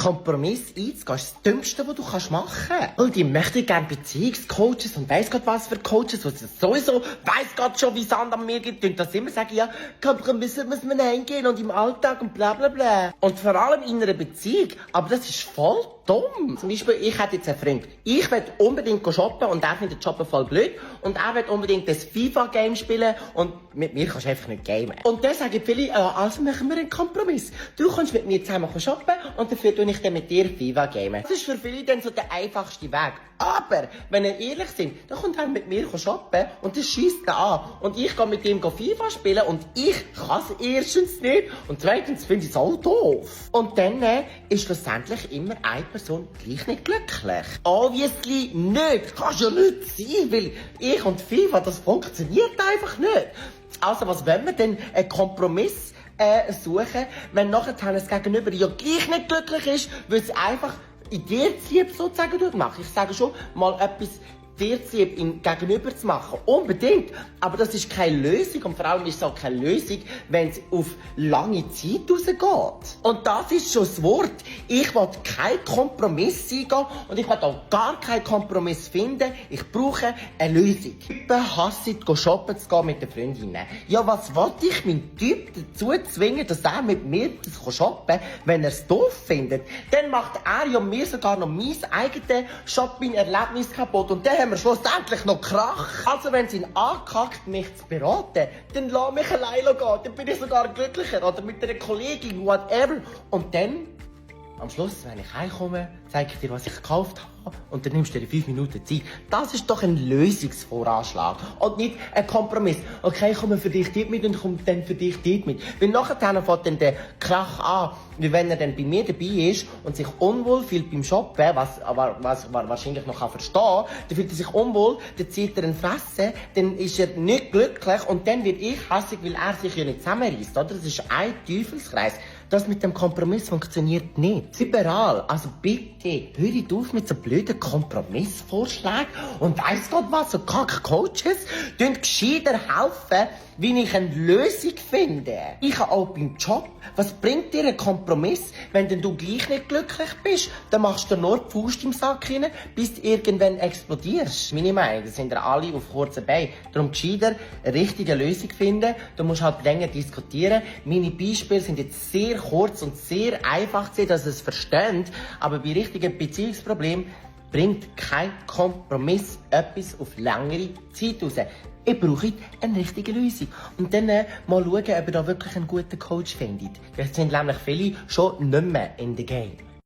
Kompromiss einzugehen, ist das Dümmste, was du machen kannst. Und ich möchte gerne Beziehungscoaches und weiss Gott was für Coaches, die sowieso weiss Gott schon, wie Sand an mir gibt, und das immer sagen, ja, Kompromisse muss man eingehen und im Alltag und bla bla bla. Und vor allem in einer Beziehung, aber das ist voll dumm. Zum Beispiel, ich hätte jetzt einen Freund. Ich will unbedingt shoppen und er findet shoppen voll blöd. Und er will unbedingt das FIFA-Game spielen und mit mir kannst du einfach nicht gamen. Und dann sagen viele, also machen wir einen Kompromiss. Du kannst mit mir zusammen shoppen und dafür tue ich dann mit dir FIFA gamen. Das ist für viele dann so der einfachste Weg. Aber, wenn wir ehrlich sind, dann kommt er mit mir shoppen und das schiesst ihn an. Und ich gehe mit ihm FIFA spielen und ich kann es erstens nicht und zweitens finde ich es auch doof. Und dann ist schlussendlich immer eine Person gleich nicht glücklich. Obviously nicht. Kannst ja nicht sein, weil ich und FIFA, das funktioniert einfach nicht. Also was wollen wir denn? Einen Kompromiss suchen, wenn nachher das Gegenüber ja gleich nicht glücklich ist, weil es einfach in dir Zieb sozusagen durchmachen. Ich sage schon, mal etwas dir Zieb ihm gegenüber zu machen. Unbedingt. Aber das ist keine Lösung. Und vor allem ist es auch keine Lösung, wenn es auf lange Zeit rausgeht. Und das ist schon das Wort. Ich will keinen Kompromiss eingehen und ich will auch gar keinen Kompromiss finden. Ich brauche eine Lösung. Typen hassen shoppen zu gehen mit den Freundinnen. Ja, was will ich meinen Typ dazu zwingen, dass er mit mir shoppen, wenn er es doof findet? Dann macht er ja mir sogar noch mein eigenes Shopping-Erlebnis kaputt. Und dann haben wir schlussendlich noch Krach. Also wenn es ihn ankackt, mich zu beraten, dann lass mich alleine gehen. Dann bin ich sogar glücklicher. Oder mit einer Kollegin, whatever. Und dann, am Schluss, wenn ich heimkomme, zeige ich dir, was ich gekauft habe. Und dann nimmst du dir 5 Minuten Zeit. Das ist doch ein Lösungsvoranschlag. Und nicht ein Kompromiss. Okay, ich komme für dich dort mit und komme dann für dich dort mit. Weil nachher fängt dann der Krach an. Wie wenn er dann bei mir dabei ist und sich unwohl fühlt beim Shoppen, was wahrscheinlich noch verstehen kann, dann fühlt er sich unwohl, dann zieht er eine Fresse, dann ist er nicht glücklich und dann wird ich hassig, weil er sich ja nicht zusammenreißt, oder? Das ist ein Teufelskreis. Das mit dem Kompromiss funktioniert nicht. Überall. Also bitte, hört auf mit so blöden Kompromissvorschlägen und weiss Gott was, so Kack-Coaches, tun gescheiter helfen, wie ich eine Lösung finde. Ich habe auch beim Job, was bringt dir ein Kompromiss, wenn denn du gleich nicht glücklich bist? Dann machst du nur die Faust im Sack rein, bis du irgendwann explodierst. Meine Meinung, das sind ja alle auf kurzen Beinen. Darum gescheiter eine richtige Lösung finden. Du musst halt länger diskutieren. Meine Beispiele sind jetzt sehr kurz und sehr einfach gewesen, dass ihr es versteht. Aber bei richtigen Beziehungsproblemen bringt kein Kompromiss etwas auf längere Zeit raus. Ihr braucht eine richtige Lösung. Und dann mal schauen, ob ihr da wirklich einen guten Coach findet. Jetzt sind nämlich viele schon nicht mehr in the game.